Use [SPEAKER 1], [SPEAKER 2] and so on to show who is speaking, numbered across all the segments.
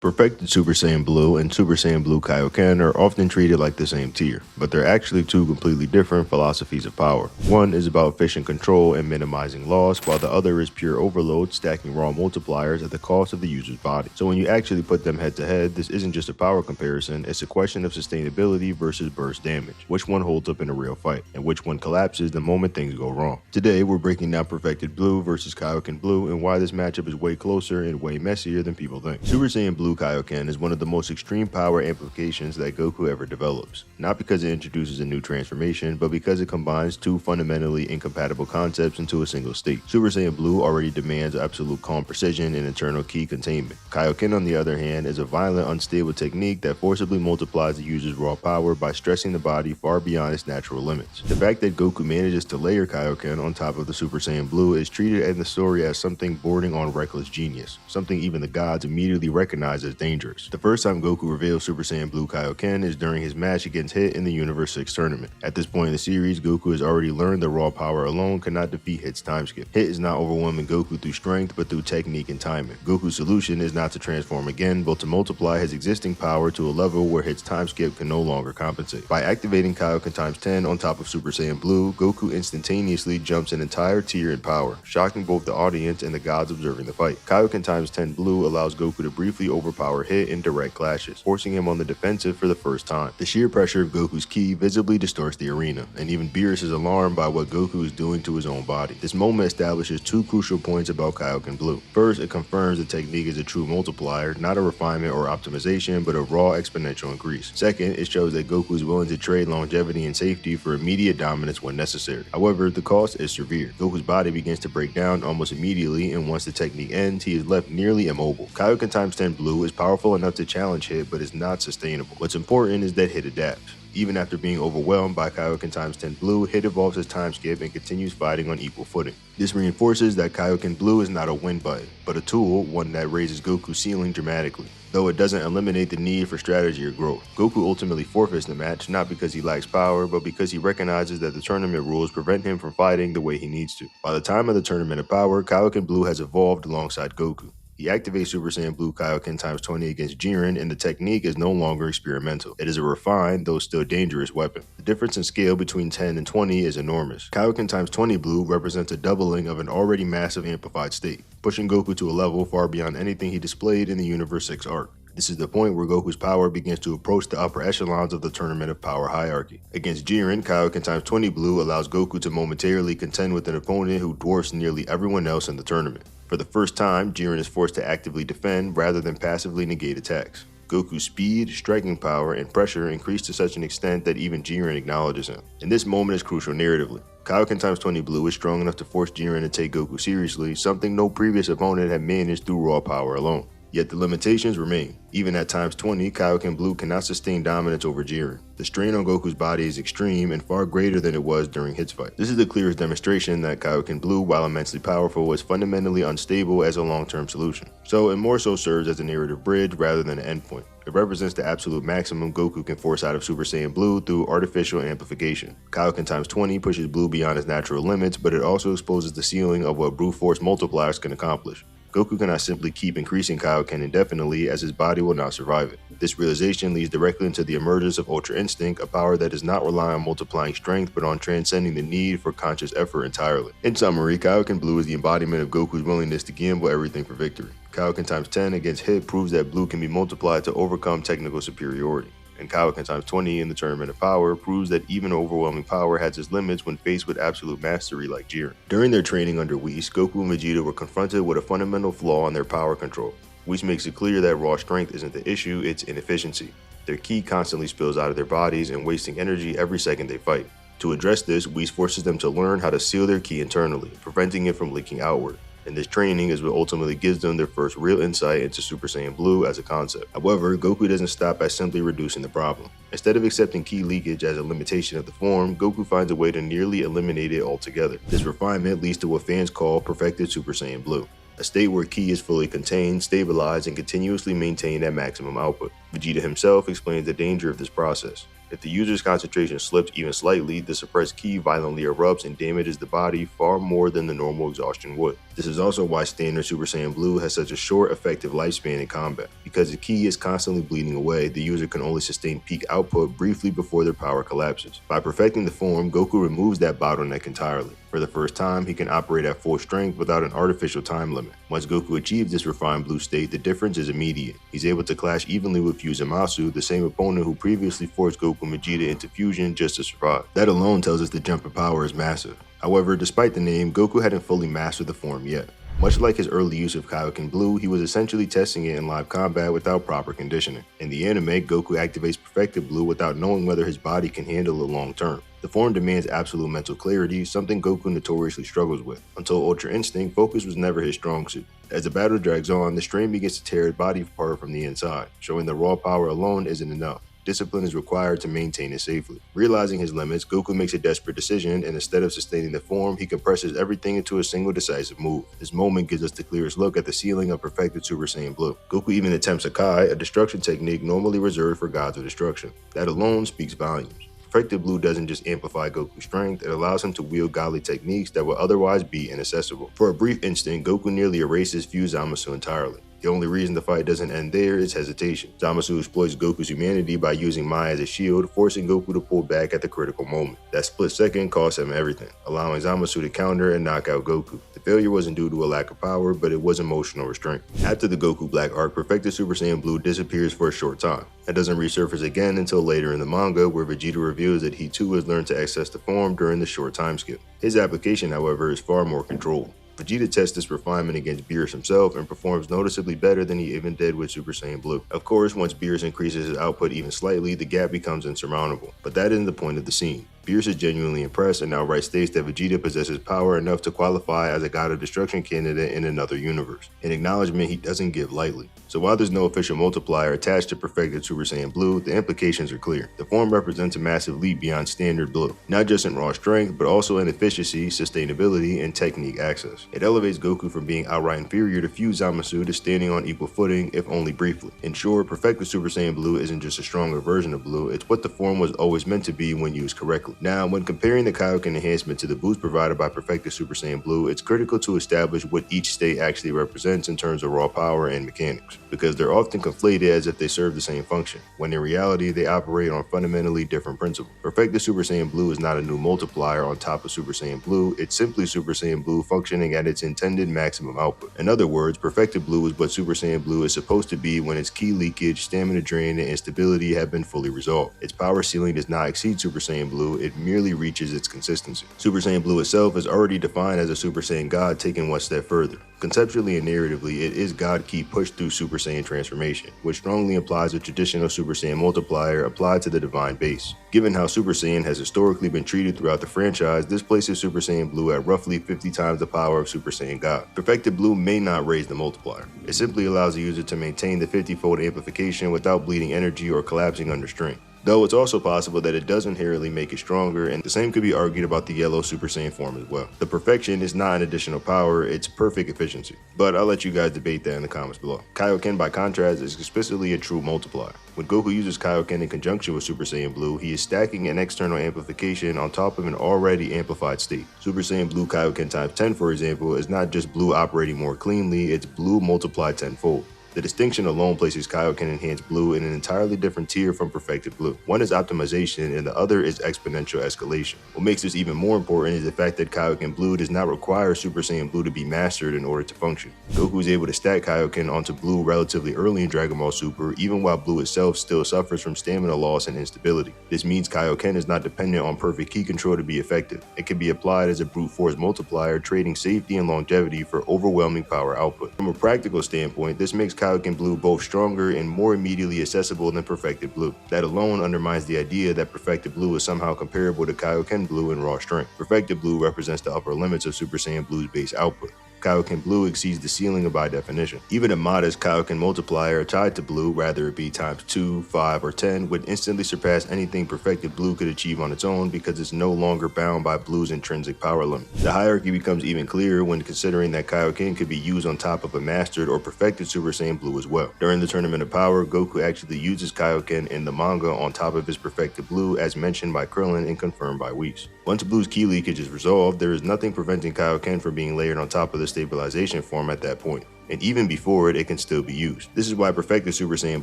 [SPEAKER 1] Perfected Super Saiyan Blue and Super Saiyan Blue Kaioken are often treated like the same tier, but they're actually two completely different philosophies of power. One is about efficient control and minimizing loss, while the other is pure overload, stacking raw multipliers at the cost of the user's body. So when you actually put them head to head, this isn't just a power comparison, it's a question of sustainability versus burst damage. Which one holds up in a real fight, and which one collapses the moment things go wrong. Today, we're breaking down Perfected Blue versus Kaioken Blue and why this matchup is way closer and way messier than people think. Super Saiyan Blue Kaioken is one of the most extreme power amplifications that Goku ever develops, not because it introduces a new transformation, but because it combines two fundamentally incompatible concepts into a single state. Super Saiyan Blue already demands absolute calm precision and internal ki containment. Kaioken, on the other hand, is a violent, unstable technique that forcibly multiplies the user's raw power by stressing the body far beyond its natural limits. The fact that Goku manages to layer Kaioken on top of the Super Saiyan Blue is treated in the story as something bordering on reckless genius, something even the gods immediately recognize as dangerous. The first time Goku reveals Super Saiyan Blue Kaioken is during his match against Hit in the Universe 6 tournament. At this point in the series, Goku has already learned that raw power alone cannot defeat Hit's time skip. Hit is not overwhelming Goku through strength, but through technique and timing. Goku's solution is not to transform again, but to multiply his existing power to a level where Hit's time skip can no longer compensate. By activating Kaioken times 10 on top of Super Saiyan Blue, Goku instantaneously jumps an entire tier in power, shocking both the audience and the gods observing the fight. Kaioken times 10 Blue allows Goku to briefly overpower Hit in direct clashes, forcing him on the defensive for the first time. The sheer pressure of Goku's ki visibly distorts the arena, and even Beerus is alarmed by what Goku is doing to his own body. This moment establishes two crucial points about Kaioken Blue. First, it confirms the technique is a true multiplier, not a refinement or optimization, but a raw exponential increase. Second, it shows that Goku is willing to trade longevity and safety for immediate dominance when necessary. However, the cost is severe. Goku's body begins to break down almost immediately, and once the technique ends, he is left nearly immobile. Kaioken times 10 Blue is powerful enough to challenge Hit, but is not sustainable. What's important is that Hit adapts. Even after being overwhelmed by Kaioken times 10 Blue, Hit evolves his time skip and continues fighting on equal footing. This reinforces that Kaioken Blue is not a win button, but a tool, one that raises Goku's ceiling dramatically. Though it doesn't eliminate the need for strategy or growth. Goku ultimately forfeits the match, not because he lacks power, but because he recognizes that the tournament rules prevent him from fighting the way he needs to. By the time of the Tournament of Power, Kaioken Blue has evolved alongside Goku. He activates Super Saiyan Blue Kaioken times 20 against Jiren, and the technique is no longer experimental. It is a refined, though still dangerous weapon. The difference in scale between 10 and 20 is enormous. Kaioken times 20 Blue represents a doubling of an already massive amplified state, pushing Goku to a level far beyond anything he displayed in the Universe 6 arc. This is the point where Goku's power begins to approach the upper echelons of the Tournament of Power hierarchy. Against Jiren, Kaioken times 20 Blue allows Goku to momentarily contend with an opponent who dwarfs nearly everyone else in the tournament. For the first time, Jiren is forced to actively defend rather than passively negate attacks. Goku's speed, striking power, and pressure increase to such an extent that even Jiren acknowledges him. And this moment is crucial narratively. Kaioken times 20 Blue is strong enough to force Jiren to take Goku seriously, something no previous opponent had managed through raw power alone. Yet the limitations remain. Even at times 20, Kaioken Blue cannot sustain dominance over Jiren. The strain on Goku's body is extreme and far greater than it was during Hit's fight. This is the clearest demonstration that Kaioken Blue, while immensely powerful, is fundamentally unstable as a long-term solution. So it more so serves as a narrative bridge rather than an endpoint. It represents the absolute maximum Goku can force out of Super Saiyan Blue through artificial amplification. Kaioken times 20 pushes Blue beyond his natural limits, but it also exposes the ceiling of what brute force multipliers can accomplish. Goku cannot simply keep increasing Kaioken indefinitely, as his body will not survive it. This realization leads directly into the emergence of Ultra Instinct, a power that does not rely on multiplying strength but on transcending the need for conscious effort entirely. In summary, Kaioken Blue is the embodiment of Goku's willingness to gamble everything for victory. Kaioken times 10 against Hit proves that Blue can be multiplied to overcome technical superiority. And Kaioken times 20 in the Tournament of Power proves that even overwhelming power has its limits when faced with absolute mastery like Jiren. During their training under Whis, Goku and Vegeta were confronted with a fundamental flaw in their power control. Whis makes it clear that raw strength isn't the issue, it's inefficiency. Their ki constantly spills out of their bodies and wasting energy every second they fight. To address this, Whis forces them to learn how to seal their ki internally, preventing it from leaking outward. And this training is what ultimately gives them their first real insight into Super Saiyan Blue as a concept. However, Goku doesn't stop at simply reducing the problem. Instead of accepting ki leakage as a limitation of the form, Goku finds a way to nearly eliminate it altogether. This refinement leads to what fans call Perfected Super Saiyan Blue, a state where ki is fully contained, stabilized, and continuously maintained at maximum output. Vegeta himself explains the danger of this process. If the user's concentration slips even slightly, the suppressed ki violently erupts and damages the body far more than the normal exhaustion would. This is also why standard Super Saiyan Blue has such a short, effective lifespan in combat. Because the ki is constantly bleeding away, the user can only sustain peak output briefly before their power collapses. By perfecting the form, Goku removes that bottleneck entirely. For the first time, he can operate at full strength without an artificial time limit. Once Goku achieves this refined blue state, the difference is immediate. He's able to clash evenly with Fusamasu, the same opponent who previously forced Goku and Vegeta into fusion just to survive. That alone tells us the jump in power is massive. However, despite the name, Goku hadn't fully mastered the form yet. Much like his early use of Kaioken Blue, he was essentially testing it in live combat without proper conditioning. In the anime, Goku activates Perfected Blue without knowing whether his body can handle it long term. The form demands absolute mental clarity, something Goku notoriously struggles with. Until Ultra Instinct, focus was never his strong suit. As the battle drags on, the strain begins to tear his body apart from the inside, showing that raw power alone isn't enough. Discipline is required to maintain it safely. Realizing his limits, Goku makes a desperate decision, and instead of sustaining the form, he compresses everything into a single decisive move. This moment gives us the clearest look at the ceiling of perfected Super Saiyan Blue. Goku even attempts a Kai, a destruction technique normally reserved for gods of destruction. That alone speaks volumes. Perfected Blue doesn't just amplify Goku's strength, it allows him to wield godly techniques that would otherwise be inaccessible. For a brief instant, Goku nearly erases Fusamasu entirely. The only reason the fight doesn't end there is hesitation. Zamasu exploits Goku's humanity by using Mai as a shield, forcing Goku to pull back at the critical moment. That split second costs him everything, allowing Zamasu to counter and knock out Goku. The failure wasn't due to a lack of power, but it was emotional restraint. After the Goku Black arc, Perfected Super Saiyan Blue disappears for a short time. It doesn't resurface again until later in the manga, where Vegeta reveals that he too has learned to access the form during the short time skip. His application, however, is far more controlled. Vegeta tests this refinement against Beerus himself and performs noticeably better than he even did with Super Saiyan Blue. Of course, once Beerus increases his output even slightly, the gap becomes insurmountable. But that isn't the point of the scene. Beerus is genuinely impressed and outright states that Vegeta possesses power enough to qualify as a God of Destruction candidate in another universe, an acknowledgement he doesn't give lightly. So while there's no official multiplier attached to Perfected Super Saiyan Blue, the implications are clear. The form represents a massive leap beyond standard Blue, not just in raw strength, but also in efficiency, sustainability, and technique access. It elevates Goku from being outright inferior to Fusamasu to standing on equal footing, if only briefly. In short, Perfected Super Saiyan Blue isn't just a stronger version of Blue, it's what the form was always meant to be when used correctly. Now, when comparing the Kaioken enhancement to the boost provided by Perfected Super Saiyan Blue, it's critical to establish what each state actually represents in terms of raw power and mechanics, because they're often conflated as if they serve the same function, when in reality they operate on fundamentally different principles. Perfected Super Saiyan Blue is not a new multiplier on top of Super Saiyan Blue, it's simply Super Saiyan Blue functioning at its intended maximum output. In other words, Perfected Blue is what Super Saiyan Blue is supposed to be when its ki leakage, stamina drain, and instability have been fully resolved. Its power ceiling does not exceed Super Saiyan Blue, it merely reaches its consistency. Super Saiyan Blue itself is already defined as a Super Saiyan God taken one step further. Conceptually and narratively, it is God Ki pushed through Super Saiyan transformation, which strongly implies a traditional Super Saiyan multiplier applied to the divine base. Given how Super Saiyan has historically been treated throughout the franchise, this places Super Saiyan Blue at roughly 50 times the power of Super Saiyan God. Perfected Blue may not raise the multiplier. It simply allows the user to maintain the 50-fold amplification without bleeding energy or collapsing under strain. Though it's also possible that it does inherently make it stronger, and the same could be argued about the yellow Super Saiyan form as well. The perfection is not an additional power, it's perfect efficiency. But I'll let you guys debate that in the comments below. Kaio-Ken, by contrast, is explicitly a true multiplier. When Goku uses Kaio-Ken in conjunction with Super Saiyan Blue, he is stacking an external amplification on top of an already amplified state. Super Saiyan Blue Kaio-Ken times 10, for example, is not just Blue operating more cleanly, it's Blue multiplied tenfold. The distinction alone places Kaioken Enhanced Blue in an entirely different tier from Perfected Blue. One is optimization and the other is exponential escalation. What makes this even more important is the fact that Kaioken Blue does not require Super Saiyan Blue to be mastered in order to function. Goku is able to stack Kaioken onto Blue relatively early in Dragon Ball Super, even while Blue itself still suffers from stamina loss and instability. This means Kaioken is not dependent on perfect ki control to be effective. It can be applied as a brute force multiplier, trading safety and longevity for overwhelming power output. From a practical standpoint, this makes Kaioken Blue both stronger and more immediately accessible than Perfected Blue. That alone undermines the idea that Perfected Blue is somehow comparable to Kaioken Blue in raw strength. Perfected Blue represents the upper limits of Super Saiyan Blue's base output. Kaioken Blue exceeds the ceiling by definition. Even a modest Kaioken multiplier tied to Blue, whether it be times 2, 5, or 10, would instantly surpass anything Perfected Blue could achieve on its own because it's no longer bound by Blue's intrinsic power limit. The hierarchy becomes even clearer when considering that Kaioken could be used on top of a mastered or perfected Super Saiyan Blue as well. During the Tournament of Power, Goku actually uses Kaioken in the manga on top of his Perfected Blue as mentioned by Krillin and confirmed by Whis. Once Blue's ki leakage is resolved, there is nothing preventing Kaioken from being layered on top of the stabilization form at that point, and even before it can still be used. This is why perfected Super Saiyan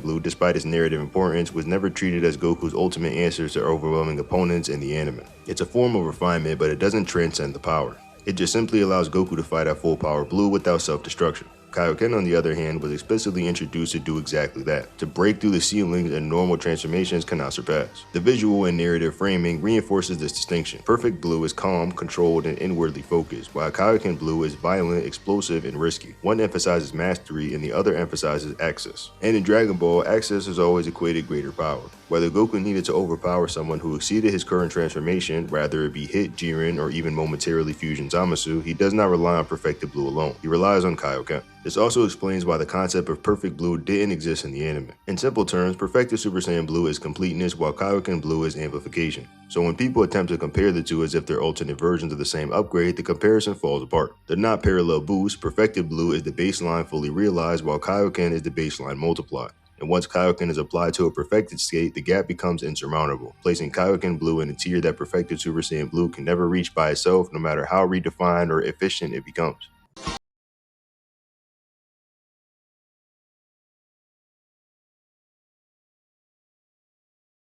[SPEAKER 1] Blue, despite its narrative importance, was never treated as Goku's ultimate answer to overwhelming opponents in the anime. It's a form of refinement, but it doesn't transcend the power. It just simply allows Goku to fight at full power blue without self-destruction. Kaioken, on the other hand, was explicitly introduced to do exactly that, to break through the ceilings and normal transformations cannot surpass. The visual and narrative framing reinforces this distinction. Perfect Blue is calm, controlled, and inwardly focused, while Kaioken Blue is violent, explosive, and risky. One emphasizes mastery and the other emphasizes access. And in Dragon Ball, access has always equated greater power. Whether Goku needed to overpower someone who exceeded his current transformation, rather it be Hit, Jiren, or even momentarily fusion Zamasu, he does not rely on Perfected Blue alone. He relies on Kaioken. This also explains why the concept of Perfect Blue didn't exist in the anime. In simple terms, Perfected Super Saiyan Blue is completeness while Kaioken Blue is amplification. So when people attempt to compare the two as if they're alternate versions of the same upgrade, the comparison falls apart. They're not parallel boosts. Perfected Blue is the baseline fully realized while Kaioken is the baseline multiplied. And once Kaioken is applied to a perfected state, the gap becomes insurmountable, placing Kaioken Blue in a tier that perfected Super Saiyan Blue can never reach by itself, no matter how redefined or efficient it becomes.